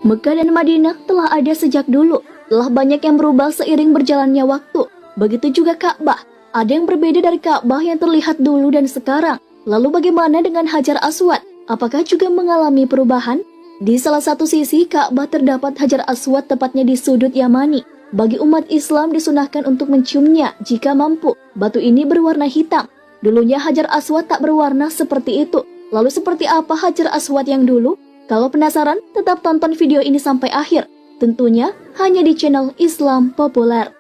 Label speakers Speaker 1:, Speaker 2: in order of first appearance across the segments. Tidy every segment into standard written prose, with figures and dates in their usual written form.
Speaker 1: Mekah dan Madinah telah ada sejak dulu, telah banyak yang berubah seiring berjalannya waktu. Begitu juga Ka'bah, ada yang berbeda dari Ka'bah yang terlihat dulu dan sekarang. Lalu bagaimana dengan Hajar Aswad? Apakah juga mengalami perubahan? Di salah satu sisi Ka'bah terdapat Hajar Aswad tepatnya di sudut Yamani. Bagi umat Islam disunahkan untuk menciumnya jika mampu. Batu ini berwarna hitam. Dulunya Hajar Aswad tak berwarna seperti itu. Lalu seperti apa Hajar Aswad yang dulu? Kalau penasaran, tetap tonton video ini sampai akhir. Tentunya hanya di channel Islam Populer.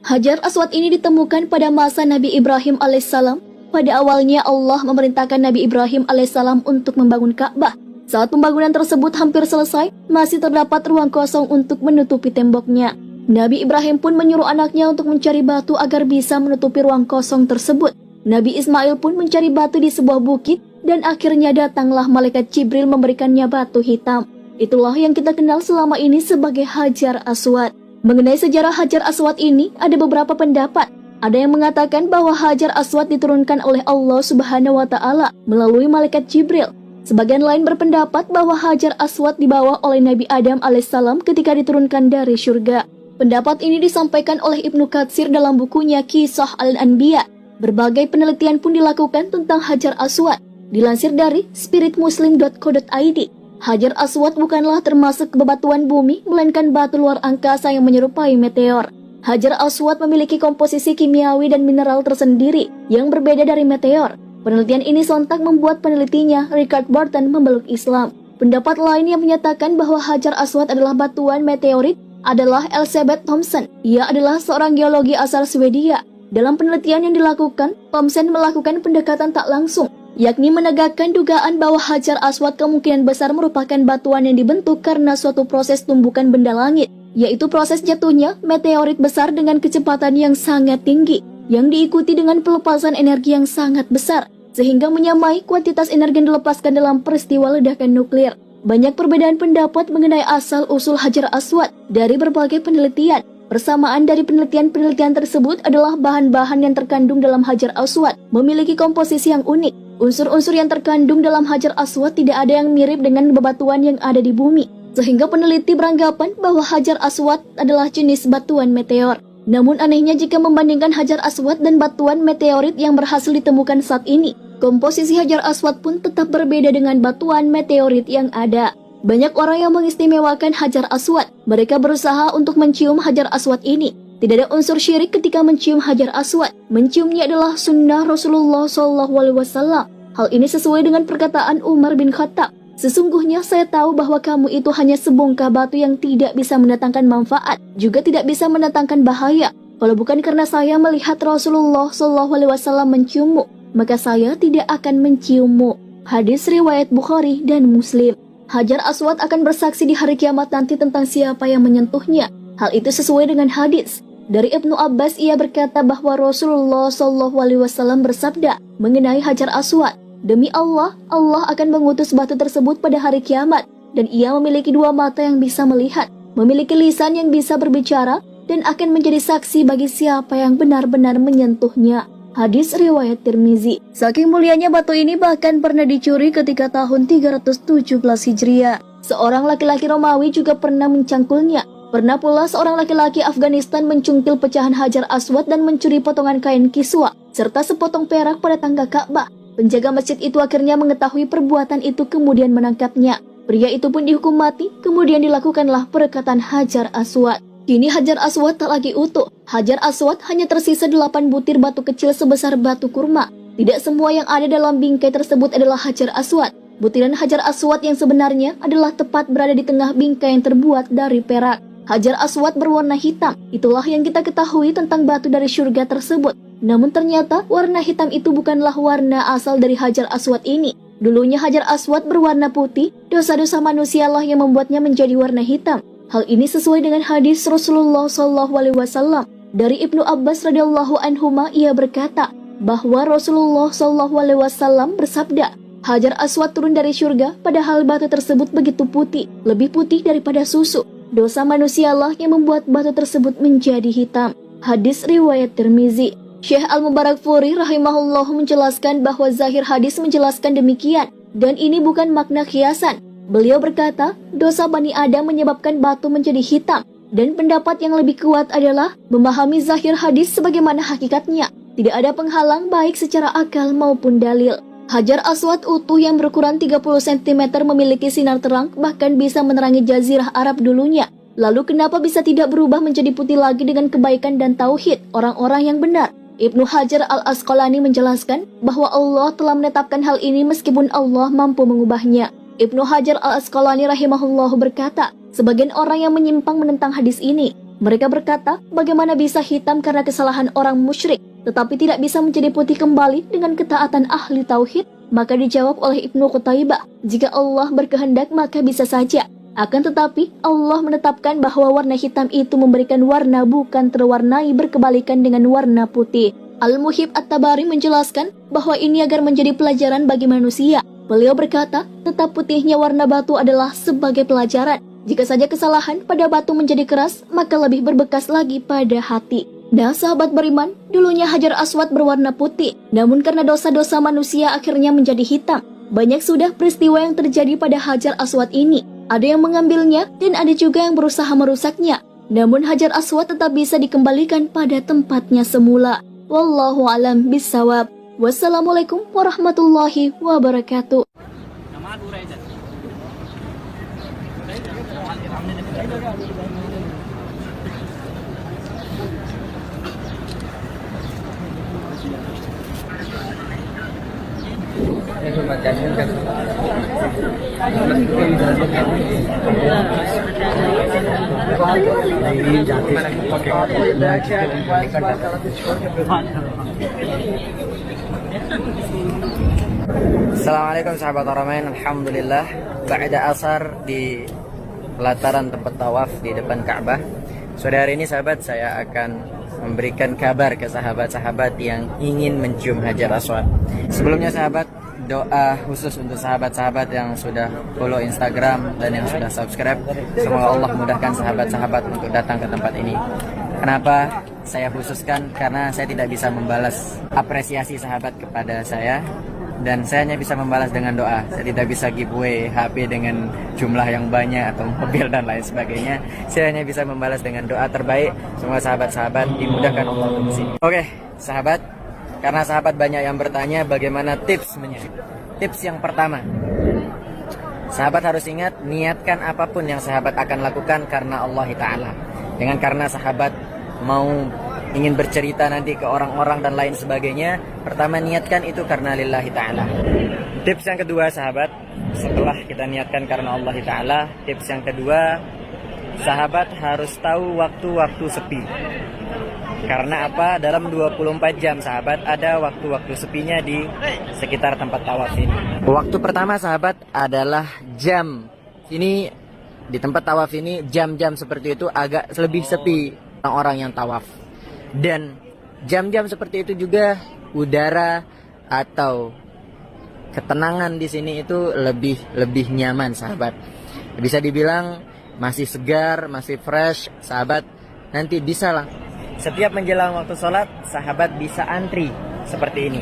Speaker 1: Hajar Aswad ini ditemukan pada masa Nabi Ibrahim alaihissalam. Pada awalnya Allah memerintahkan Nabi Ibrahim alaihissalam untuk membangun Ka'bah. Saat pembangunan tersebut hampir selesai, masih terdapat ruang kosong untuk menutupi temboknya. Nabi Ibrahim pun menyuruh anaknya untuk mencari batu agar bisa menutupi ruang kosong tersebut. Nabi Ismail pun mencari batu di sebuah bukit, dan akhirnya datanglah malaikat Jibril memberikannya batu hitam. Itulah yang kita kenal selama ini sebagai Hajar Aswad. Mengenai sejarah Hajar Aswad ini, ada beberapa pendapat. Ada yang mengatakan bahwa Hajar Aswad diturunkan oleh Allah Subhanahu wa Ta'ala melalui malaikat Jibril. Sebagian lain berpendapat bahwa Hajar Aswad dibawa oleh Nabi Adam alaihissalam ketika diturunkan dari surga. Pendapat ini disampaikan oleh Ibnu Katsir dalam bukunya Kisah Al-Anbiya. Berbagai penelitian pun dilakukan tentang Hajar Aswad. Dilansir dari spiritmuslim.co.id, Hajar Aswad bukanlah termasuk bebatuan bumi, melainkan batu luar angkasa yang menyerupai meteor. Hajar Aswad memiliki komposisi kimiawi dan mineral tersendiri yang berbeda dari meteor. Penelitian ini sontak membuat penelitinya, Richard Burton, memeluk Islam. Pendapat lain yang menyatakan bahwa Hajar Aswad adalah batuan meteorit adalah Elizabeth Thompson. Ia adalah seorang geologi asal Swedia. Dalam penelitian yang dilakukan, Thompson melakukan pendekatan tak langsung, yakni menegakkan dugaan bahwa Hajar Aswad kemungkinan besar merupakan batuan yang dibentuk karena suatu proses tumbukan benda langit, yaitu proses jatuhnya meteorit besar dengan kecepatan yang sangat tinggi, yang diikuti dengan pelepasan energi yang sangat besar, sehingga menyamai kuantitas energi yang dilepaskan dalam peristiwa ledakan nuklir. Banyak perbedaan pendapat mengenai asal-usul Hajar Aswad dari berbagai penelitian. Persamaan dari penelitian-penelitian tersebut adalah bahan-bahan yang terkandung dalam Hajar Aswad memiliki komposisi yang unik. Unsur-unsur yang terkandung dalam Hajar Aswad tidak ada yang mirip dengan bebatuan yang ada di bumi, sehingga peneliti beranggapan bahwa Hajar Aswad adalah jenis batuan meteor. Namun anehnya jika membandingkan Hajar Aswad dan batuan meteorit yang berhasil ditemukan saat ini, komposisi Hajar Aswad pun tetap berbeda dengan batuan meteorit yang ada. Banyak orang yang mengistimewakan Hajar Aswad. Mereka berusaha untuk mencium Hajar Aswad ini. Tidak ada unsur syirik ketika mencium Hajar Aswad. Menciumnya adalah sunnah Rasulullah SAW. Hal ini sesuai dengan perkataan Umar bin Khattab. Sesungguhnya saya tahu bahwa kamu itu hanya sebongkah batu yang tidak bisa mendatangkan manfaat, juga tidak bisa mendatangkan bahaya. Kalau bukan karena saya melihat Rasulullah SAW menciummu, maka saya tidak akan menciummu. Hadis riwayat Bukhari dan Muslim. Hajar Aswad akan bersaksi di hari kiamat nanti tentang siapa yang menyentuhnya. Hal itu sesuai dengan hadis. Dari Ibnu Abbas, ia berkata bahwa Rasulullah SAW bersabda mengenai Hajar Aswad, demi Allah, Allah akan mengutus batu tersebut pada hari kiamat, dan ia memiliki dua mata yang bisa melihat, memiliki lisan yang bisa berbicara, dan akan menjadi saksi bagi siapa yang benar-benar menyentuhnya. Hadis riwayat Tirmizi. Saking mulianya batu ini bahkan pernah dicuri ketika tahun 317 Hijriah. Seorang laki-laki Romawi juga pernah mencangkulnya. Pernah pula seorang laki-laki Afghanistan mencungkil pecahan Hajar Aswad dan mencuri potongan kain kiswa serta sepotong perak pada tangga Ka'bah. Penjaga masjid itu akhirnya mengetahui perbuatan itu kemudian menangkapnya. Pria itu pun dihukum mati, kemudian dilakukanlah perekatan Hajar Aswad. Kini Hajar Aswad tak lagi utuh. Hajar Aswad hanya tersisa 8 butir batu kecil sebesar batu kurma. Tidak semua yang ada dalam bingkai tersebut adalah Hajar Aswad. Butiran Hajar Aswad yang sebenarnya adalah tepat berada di tengah bingkai yang terbuat dari perak. Hajar Aswad berwarna hitam. Itulah yang kita ketahui tentang batu dari surga tersebut. Namun ternyata warna hitam itu bukanlah warna asal dari Hajar Aswad ini. Dulunya Hajar Aswad berwarna putih. Dosa-dosa manusialah yang membuatnya menjadi warna hitam. Hal ini sesuai dengan hadis Rasulullah SAW. Dari Ibnu Abbas radhiyallahu anhuma, ia berkata bahwa Rasulullah SAW bersabda, Hajar Aswad turun dari surga, padahal batu tersebut begitu putih, lebih putih daripada susu. Dosa manusialah yang membuat batu tersebut menjadi hitam. Hadis riwayat Tirmizi. Syekh Al-Mubarakfuri rahimahullah menjelaskan bahwa zahir hadis menjelaskan demikian, dan ini bukan makna kiasan. Beliau berkata, dosa Bani Adam menyebabkan batu menjadi hitam. Dan pendapat yang lebih kuat adalah memahami zahir hadis sebagaimana hakikatnya. Tidak ada penghalang baik secara akal maupun dalil. Hajar Aswad utuh yang berukuran 30 cm memiliki sinar terang, bahkan bisa menerangi jazirah Arab dulunya. Lalu kenapa bisa tidak berubah menjadi putih lagi dengan kebaikan dan tauhid orang-orang yang benar? Ibnu Hajar al-Asqalani menjelaskan bahwa Allah telah menetapkan hal ini meskipun Allah mampu mengubahnya. Ibnu Hajar al-Asqalani rahimahullah berkata, sebagian orang yang menyimpang menentang hadis ini. Mereka berkata, bagaimana bisa hitam karena kesalahan orang musyrik, tetapi tidak bisa menjadi putih kembali dengan ketaatan ahli tauhid? Maka dijawab oleh Ibnu Qutaibah, jika Allah berkehendak maka bisa saja. Akan tetapi, Allah menetapkan bahwa warna hitam itu memberikan warna bukan terwarnai berkebalikan dengan warna putih. Al-Muhib At-Tabari menjelaskan bahwa ini agar menjadi pelajaran bagi manusia. Beliau berkata, tetap putihnya warna batu adalah sebagai pelajaran. Jika saja kesalahan pada batu menjadi keras, maka lebih berbekas lagi pada hati. Nah sahabat beriman, dulunya Hajar Aswad berwarna putih, namun karena dosa-dosa manusia akhirnya menjadi hitam. Banyak sudah peristiwa yang terjadi pada Hajar Aswad ini. Ada yang mengambilnya dan ada juga yang berusaha merusaknya. Namun Hajar Aswad tetap bisa dikembalikan pada tempatnya semula. Wallahu alam bissawab. Wassalamualaikum warahmatullahi wabarakatuh.
Speaker 2: Assalamualaikum sahabat Haramain. Alhamdulillah, ba'da asar di pelataran tempat tawaf di depan Ka'bah. Sore hari ini sahabat, saya akan memberikan kabar ke sahabat-sahabat yang ingin mencium Hajar Aswad. Sebelumnya sahabat, doa khusus untuk sahabat-sahabat yang sudah follow Instagram dan yang sudah subscribe. Semoga Allah mudahkan sahabat-sahabat untuk datang ke tempat ini. Kenapa saya khususkan? Karena saya tidak bisa membalas apresiasi sahabat kepada saya, dan saya hanya bisa membalas dengan doa. Saya tidak bisa giveaway HP dengan jumlah yang banyak atau mobil dan lain sebagainya. Saya hanya bisa membalas dengan doa terbaik. Semoga sahabat-sahabat dimudahkan Allah untuk sini. Oke, sahabat, karena sahabat banyak yang bertanya bagaimana tipsnya. Tips yang pertama, sahabat harus ingat, niatkan apapun yang sahabat akan lakukan karena Allah Ta'ala. Dengan karena sahabat mau ingin bercerita nanti ke orang-orang dan lain sebagainya, pertama niatkan itu karena lillahi ta'ala. Tips yang kedua sahabat, setelah kita niatkan karena Allah Ta'ala, tips yang kedua, sahabat harus tahu waktu-waktu sepi. Karena apa? Dalam 24 jam sahabat ada waktu-waktu sepinya di sekitar tempat tawaf ini. Waktu pertama sahabat adalah jam. Ini di tempat tawaf ini jam-jam seperti itu agak lebih sepi orang-orang yang tawaf. Dan jam-jam seperti itu juga udara atau ketenangan di sini itu lebih nyaman sahabat. Bisa dibilang masih segar, masih fresh sahabat. Nanti bisa lah. Setiap menjelang waktu sholat, sahabat bisa antri seperti ini.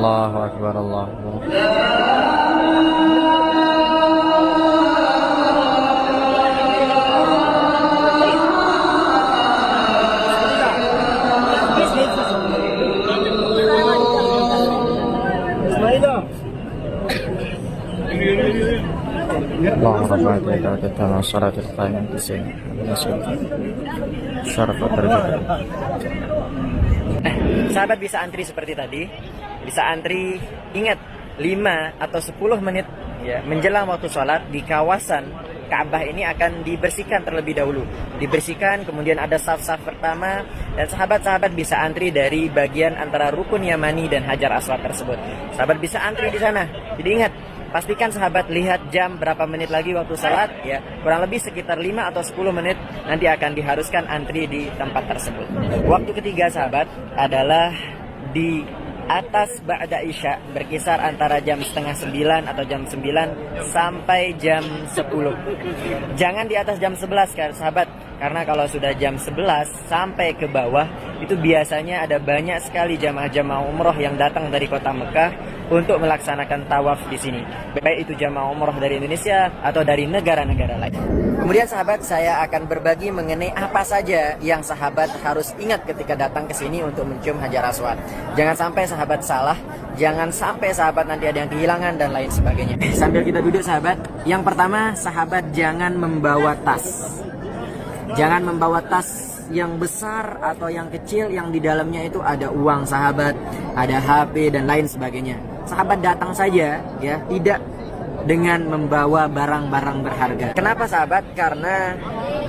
Speaker 2: Allahu Akbar, Allahu Akbar. Allahu Akbar. Kita salatul qaim di sini. Syaraf terjadi. Sahabat bisa antri seperti tadi, bisa antri, ingat 5 atau 10 menit ya, menjelang waktu sholat di kawasan Ka'bah ini akan dibersihkan terlebih dahulu. Dibersihkan, kemudian ada saf-saf pertama, dan sahabat-sahabat bisa antri dari bagian antara Rukun Yamani dan Hajar Aswad tersebut. Sahabat bisa antri di sana. Jadi ingat, pastikan sahabat lihat jam berapa menit lagi waktu salat ya, kurang lebih sekitar 5 atau 10 menit nanti akan diharuskan antri di tempat tersebut. Waktu ketiga sahabat adalah di atas ba'da isya, berkisar antara jam setengah 9 atau jam 9 sampai jam 10. Jangan di atas jam 11 kan sahabat, karena kalau sudah jam 11 sampai ke bawah itu biasanya ada banyak sekali jamaah-jamaah umroh yang datang dari kota Mekah untuk melaksanakan tawaf di sini. Baik itu jamaah umroh dari Indonesia atau dari negara-negara lain. Kemudian sahabat, saya akan berbagi mengenai apa saja yang sahabat harus ingat ketika datang ke sini untuk mencium Hajar Aswad. Jangan sampai sahabat salah, jangan sampai sahabat nanti ada yang kehilangan dan lain sebagainya. Sambil kita duduk sahabat, yang pertama sahabat jangan membawa tas. Jangan membawa tas yang besar atau yang kecil yang di dalamnya itu ada uang sahabat, ada HP dan lain sebagainya. Sahabat datang saja ya, tidak dengan membawa barang-barang berharga. Kenapa sahabat? Karena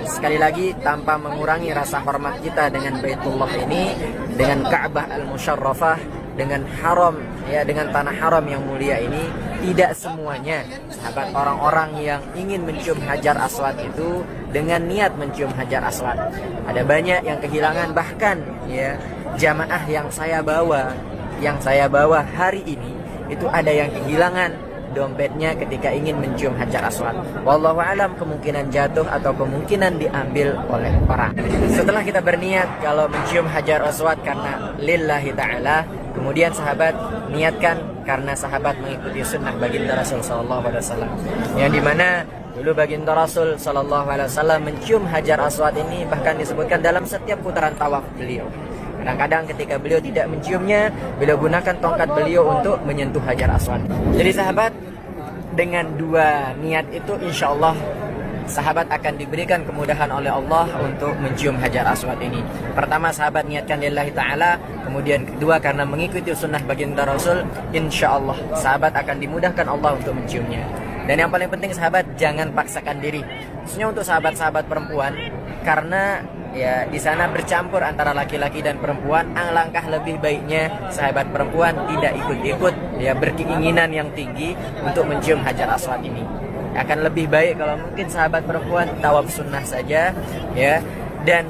Speaker 2: sekali lagi tanpa mengurangi rasa hormat kita dengan Baitullah ini, dengan Ka'bah Al-Musyarrafah, dengan haram ya, dengan tanah haram yang mulia ini, tidak semuanya sahabat orang-orang yang ingin mencium Hajar Aswad itu dengan niat mencium Hajar Aswad. Ada banyak yang kehilangan, bahkan ya jamaah yang saya bawa hari ini itu ada yang kehilangan dompetnya ketika ingin mencium Hajar Aswad. Wallahu alam, kemungkinan jatuh atau kemungkinan diambil oleh orang. Setelah kita berniat kalau mencium Hajar Aswad karena lillahi ta'ala, kemudian sahabat niatkan karena sahabat mengikuti sunnah baginda Rasul sallallahu alaihi wasallam. Yang dimana dulu baginda Rasul sallallahu alaihi wasallam mencium Hajar Aswad ini bahkan disebutkan dalam setiap putaran tawaf beliau. Kadang-kadang ketika beliau tidak menciumnya, beliau gunakan tongkat beliau untuk menyentuh Hajar Aswad. Jadi sahabat, dengan dua niat itu insya Allah sahabat akan diberikan kemudahan oleh Allah untuk mencium Hajar Aswad ini. Pertama sahabat niatkan lillahi ta'ala, kemudian kedua karena mengikuti sunnah baginda Rasul, insya Allah sahabat akan dimudahkan Allah untuk menciumnya. Dan yang paling penting sahabat, jangan paksakan diri. Khususnya untuk sahabat-sahabat perempuan, karena ya di sana bercampur antara laki-laki dan perempuan. Alangkah lebih baiknya sahabat perempuan tidak ikut-ikut ya, berkeinginan yang tinggi untuk mencium Hajar Aswad ini. Akan lebih baik kalau mungkin sahabat perempuan tawaf sunnah saja ya, dan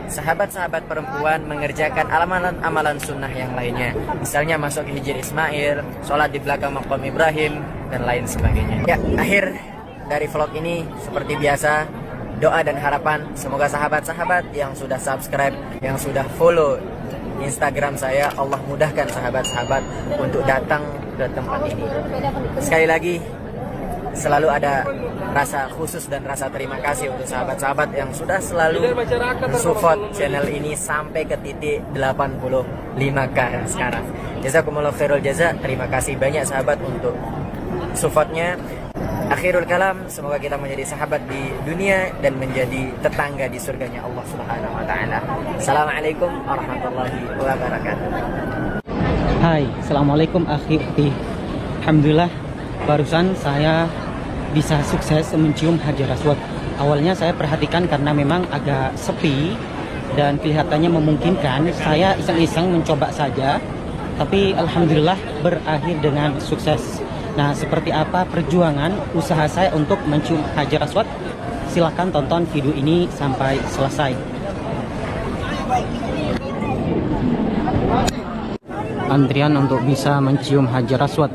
Speaker 2: sahabat-sahabat perempuan mengerjakan amalan-amalan sunnah yang lainnya, misalnya masuk Hijr Ismail, sholat di belakang Maqam Ibrahim dan lain sebagainya. Ya, akhir dari vlog ini seperti biasa, doa dan harapan semoga sahabat-sahabat yang sudah subscribe, yang sudah follow Instagram saya, Allah mudahkan sahabat-sahabat untuk datang ke tempat ini. Sekali lagi, selalu ada rasa khusus dan rasa terima kasih untuk sahabat-sahabat yang sudah selalu support channel ini sampai ke titik 85k sekarang. Jazakumullah khairul jaza. Terima kasih banyak sahabat untuk supportnya. Akhirul kalam, semoga kita menjadi sahabat di dunia dan menjadi tetangga di surganya Allah Subhanahu wa taala. Assalamualaikum warahmatullahi wabarakatuh.
Speaker 3: Hai, assalamualaikum akhi. Alhamdulillah barusan saya bisa sukses mencium Hajar Aswad. Awalnya saya perhatikan karena memang agak sepi dan kelihatannya memungkinkan. Saya iseng-iseng mencoba saja, tapi alhamdulillah berakhir dengan sukses. Nah, seperti apa perjuangan usaha saya untuk mencium Hajar Aswad? Silahkan tonton video ini sampai selesai. Antrian untuk bisa mencium Hajar Aswad.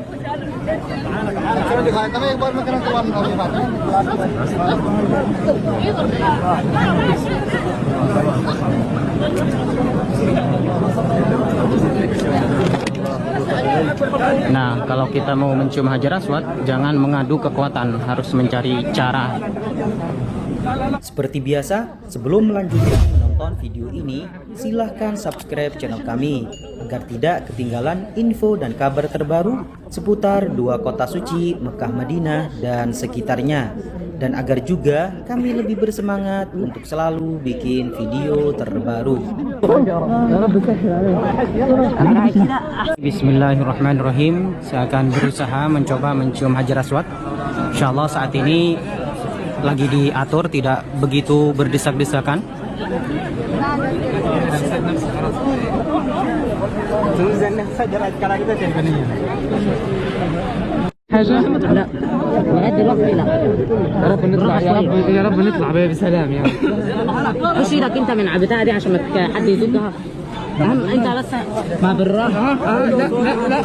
Speaker 3: Nah, kalau kita mau mencium Hajar Aswad, jangan mengadu kekuatan, harus mencari cara.
Speaker 4: Seperti biasa, sebelum melanjutkan menonton video ini, silahkan subscribe channel kami agar tidak ketinggalan info dan kabar terbaru seputar dua kota suci Mekah Madinah dan sekitarnya, dan agar juga kami lebih bersemangat untuk selalu bikin video terbaru.
Speaker 3: Bismillahirrahmanirrahim. Saya akan berusaha mencoba mencium Hajar Aswad. Insyaallah saat ini lagi diatur, tidak begitu berdesak-desakan.
Speaker 5: لا لغايه دلوقتي لا. يا رب نطلع، يا رب نطلع بيها بسلام يا رب. خش ايدك انت من على البتاعه دي عشان ما حد يزقها. اهم انت بس ما بالراحه. لا لا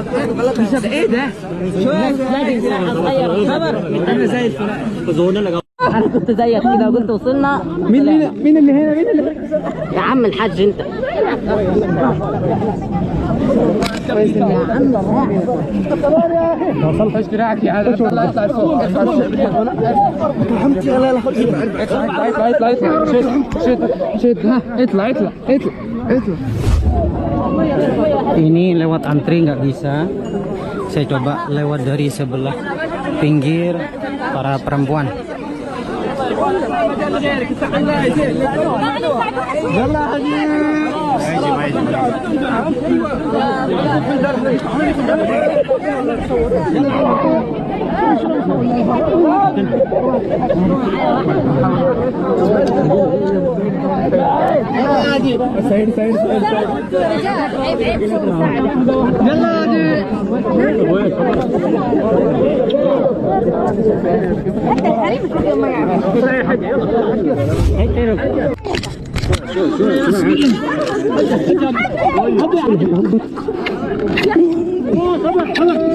Speaker 5: لا ايه ده؟ لا دي ساعه صغيره خبر. انا زي الفل. انا كنت زيك كده وقلت وصلنا. مين اللي هنا؟ مين اللي يا عم الحاج انت؟ يا عم ما وصلتش دراعك يا عم. اطلع اطلع فوق. حمتي لا لا اطلع اطلع شد ها اطلع اطلع اطلع اطلع.
Speaker 3: Ini lewat antri nggak bisa. Saya coba lewat dari sebelah pinggir para perempuan.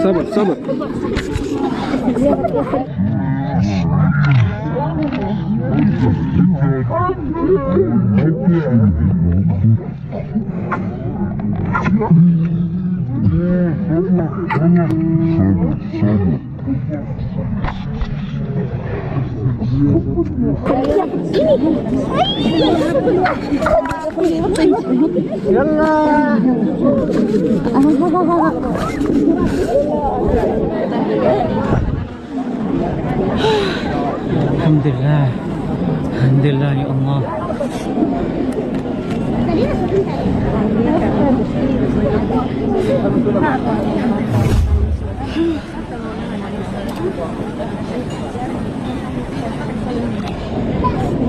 Speaker 5: صبر صبر.
Speaker 3: Alhamdulillah, alhamdulillah ya Allah.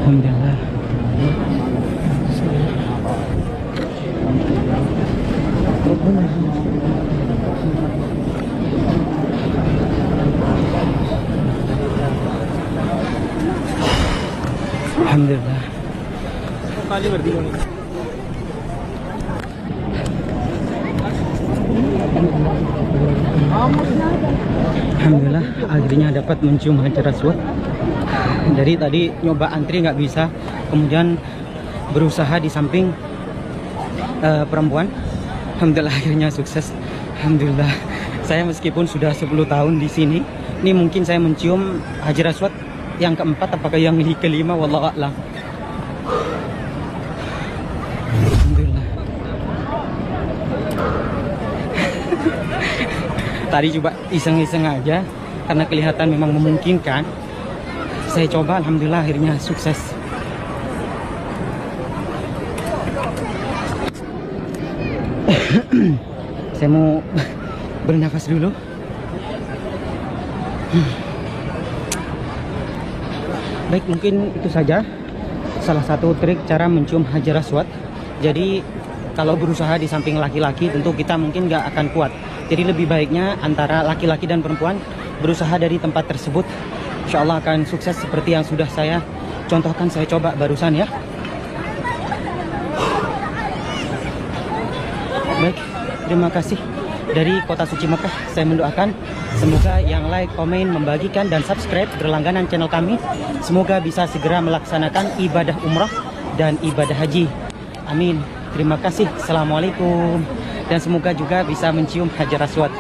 Speaker 3: Alhamdulillah. Alhamdulillah. Alhamdulillah, akhirnya dapat mencium Hajar Aswad. Dari tadi nyoba antri nggak bisa, kemudian berusaha di samping perempuan. Alhamdulillah akhirnya sukses. Alhamdulillah. Saya meskipun sudah 10 tahun di sini, ini mungkin saya mencium Hajar Aswad yang keempat, apakah yang kelima, wallahu a'lam. Alhamdulillah. Tadi coba iseng-iseng aja karena kelihatan memang memungkinkan. Saya coba, alhamdulillah akhirnya sukses. Saya mau bernafas dulu. Baik, mungkin itu saja salah satu trik cara mencium Hajar Aswad. Jadi kalau berusaha di samping laki-laki, tentu kita mungkin nggak akan kuat. Jadi lebih baiknya antara laki-laki dan perempuan berusaha dari tempat tersebut. Insya Allah akan sukses seperti yang sudah saya contohkan, saya coba barusan ya. Baik, terima kasih. Dari kota suci Mekah, saya mendoakan semoga yang like, komen, membagikan, dan subscribe berlangganan channel kami, semoga bisa segera melaksanakan ibadah umrah dan ibadah haji. Amin. Terima kasih. Assalamualaikum. Dan semoga juga bisa mencium Hajar Aswad.